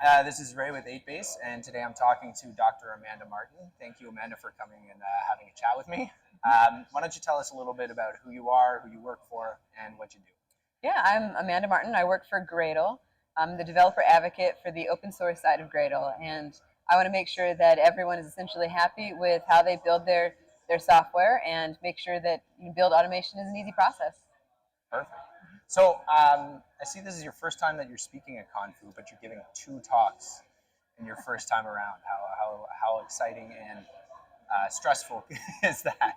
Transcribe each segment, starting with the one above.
This is Ray with 8Base, and today I'm talking to Dr. Amanda Martin. Thank you, Amanda, for coming and having a chat with me. Why don't you tell us a little bit about who you are, who you work for, and what you do? Yeah, I'm Amanda Martin. I work for Gradle. I'm the developer advocate for the open source side of Gradle, and I want to make sure that everyone is essentially happy with how they build their software and make sure that build automation is an easy process. Perfect. So I see this is your first time that you're speaking at ConFoo, but you're giving 2 talks in your first time around. How exciting and stressful is that?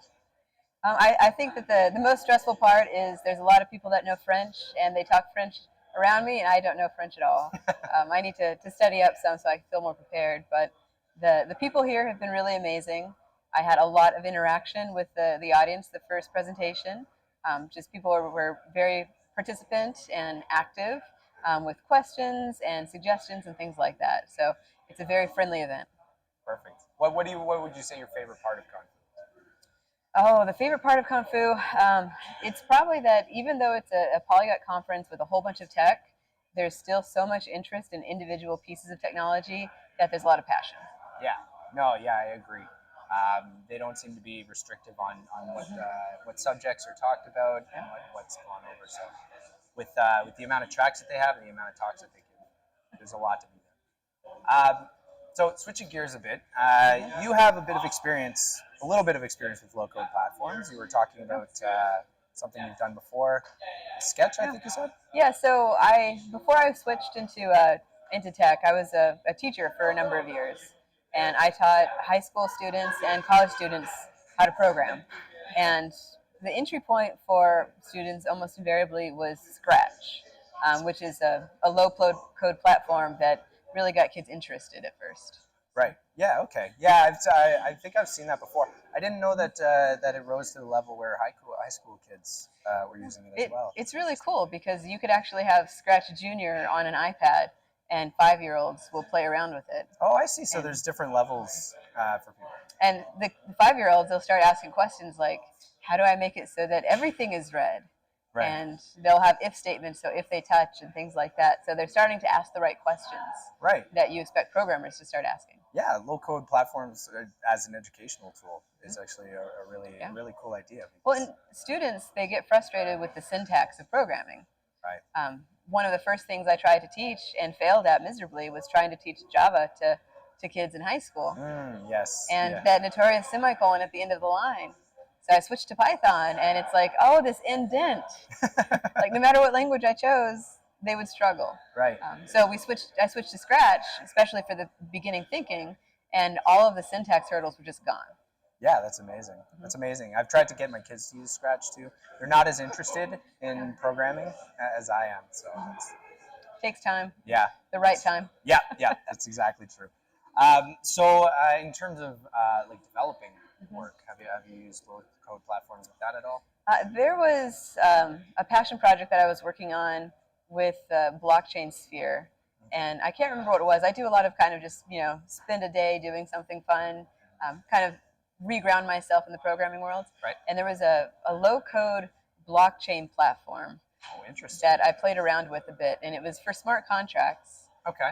I think that the most stressful part is there's a lot of people that know French, and they talk French around me, and I don't know French at all. I need to study up some so I can feel more prepared, but the people here have been really amazing. I had a lot of interaction with the audience, the first presentation. Just people were very participant and active with questions and suggestions and things like that. So it's a very friendly event. Perfect. What would you say your favorite part of ConFoo? Oh, the favorite part of ConFoo, it's probably that even though it's a polyglot conference with a whole bunch of tech, there's still so much interest in individual pieces of technology that there's a lot of passion. Yeah, I agree. They don't seem to be restrictive on what subjects are talked about and what's gone over. So with the amount of tracks that they have and the amount of talks that they give, there's a lot to be done. So switching gears a bit, you have a little bit of experience with low-code platforms. You were talking about something you've done before, Sketch, I think you said? Yeah, so before I switched into tech, I was a teacher for a number of years. And I taught high school students and college students how to program. And the entry point for students almost invariably was Scratch, which is a low-code platform that really got kids interested at first. Right. Yeah. Okay. Yeah. I think I've seen that before. I didn't know that it rose to the level where high school kids were using it as well. It's really cool because you could actually have Scratch Junior on an iPad, and 5-year-olds will play around with it. Oh, I see. So there's different levels for people. And the 5-year-olds, they'll start asking questions like, "How do I make it so that everything is red?" Right. And they'll have if statements, so if they touch and things like that. So they're starting to ask the right questions. Right. That you expect programmers to start asking. Yeah, low-code platforms as an educational tool is actually a really cool idea. Well, and students, they get frustrated with the syntax of programming. Right. One of the first things I tried to teach and failed at miserably was trying to teach Java to kids in high school. Yes. And that notorious semicolon at the end of the line. So I switched to Python, and it's like, oh, this indent. Like, no matter what language I chose, they would struggle. Right. So I switched to Scratch, especially for the beginning thinking, and all of the syntax hurdles were just gone. Yeah, that's amazing. That's amazing. I've tried to get my kids to use Scratch too. They're not as interested in programming as I am, so takes time. Yeah. The right time. Yeah, that's exactly true. So in terms of like developing work, have you used low-code platforms like that at all? There was a passion project that I was working on with blockchain sphere, and I can't remember what it was. I do a lot of kind of just spend a day doing something fun, kind of reground myself in the programming world. Right. And there was a low-code blockchain platform. Oh, interesting. That I played around with a bit, and it was for smart contracts. Okay.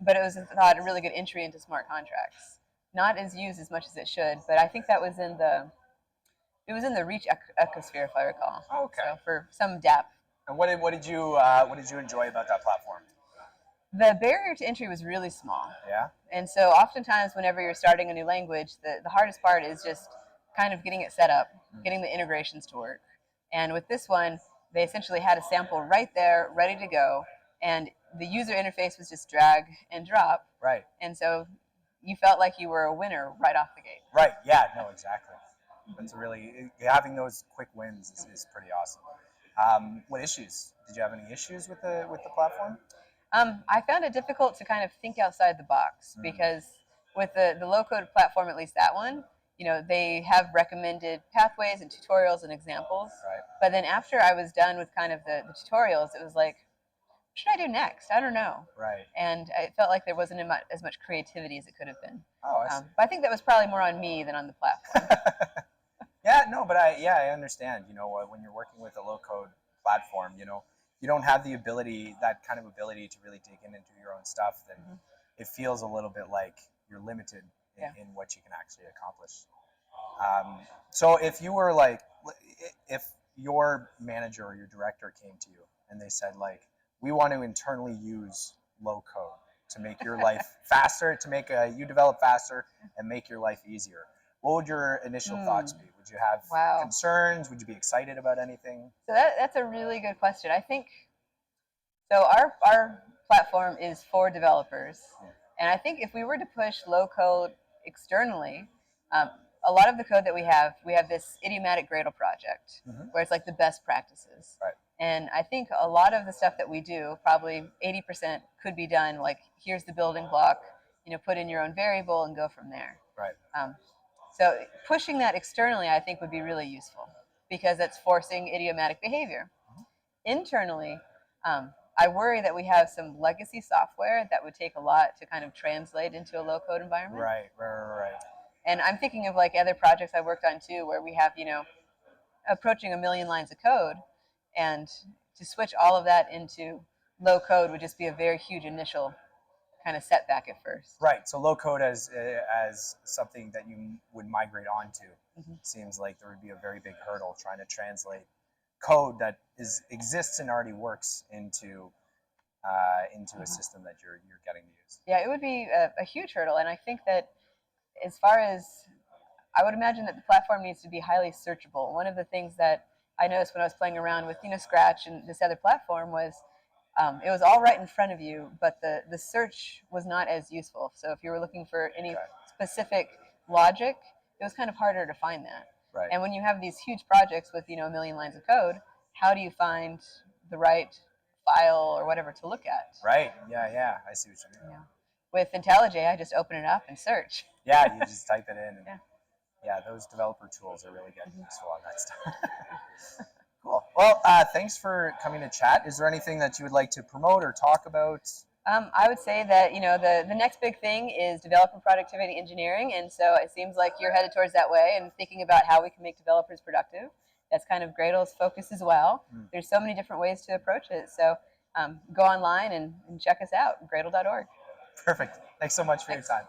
But it was a really good entry into smart contracts. Not as used as much as it should, but I think that was in the Reach ecosphere, if I recall. Oh, okay. So for some dApp. And what did you enjoy about that platform? The barrier to entry was really small. Yeah. And so oftentimes whenever you're starting a new language, the hardest part is just kind of getting it set up, getting the integrations to work. And with this one, they essentially had a sample right there, ready to go, and the user interface was just drag and drop. Right. And so you felt like you were a winner right off the gate. Right. Yeah. No. Exactly. That's having those quick wins is pretty awesome. What issues? Did you have any issues with the platform? I found it difficult to kind of think outside the box because with the low-code platform, at least that one, they have recommended pathways and tutorials and examples. Right. But then after I was done with kind of the tutorials, it was like, what should I do next? I don't know. Right. And it felt like there wasn't as much creativity as it could have been. Oh, I see. But I think that was probably more on me than on the platform. Yeah, no, but I understand. When you're working with a low-code platform, you don't have the ability, that kind of ability to really dig into your own stuff, then it feels a little bit like you're limited in what you can actually accomplish. So if you were like, if your manager or your director came to you and they said like, we want to internally use low code to make your life faster, to make you develop faster and make your life easier, what would your initial thoughts be? Would you have concerns? Would you be excited about anything? So that's a really good question. I think so. Our platform is for developers, and I think if we were to push low code externally, a lot of the code that we have this idiomatic Gradle project, where it's like the best practices. Right. And I think a lot of the stuff that we do, probably 80%, could be done like, here's the building block, put in your own variable and go from there. Right. So pushing that externally, I think, would be really useful because it's forcing idiomatic behavior. Internally, I worry that we have some legacy software that would take a lot to kind of translate into a low-code environment. Right. And I'm thinking of like other projects I worked on too, where we have, approaching 1 million lines of code, and to switch all of that into low code would just be a very huge initial kind of setback at first. Right. So low code as something that you would migrate onto seems like there would be a very big hurdle trying to translate code that exists and already works into a system that you're getting to use. Yeah, it would be a huge hurdle, and I think that as far as I would imagine that the platform needs to be highly searchable. One of the things that I noticed when I was playing around with Scratch and this other platform was it was all right in front of you, but the search was not as useful. So if you were looking for any specific logic, it was kind of harder to find that. Right. And when you have these huge projects with 1 million lines of code, how do you find the right file or whatever to look at? Right. Yeah. I see what you mean. Yeah. With IntelliJ, I just open it up and search. Yeah, you just type it in. And, yeah, those developer tools are really getting useful on that stuff. Cool. Well, thanks for coming to chat. Is there anything that you would like to promote or talk about? I would say that the next big thing is developer productivity engineering, and so it seems like you're headed towards that way and thinking about how we can make developers productive. That's kind of Gradle's focus as well. There's so many different ways to approach it. So go online and check us out, gradle.org. Perfect. Thanks so much for your time.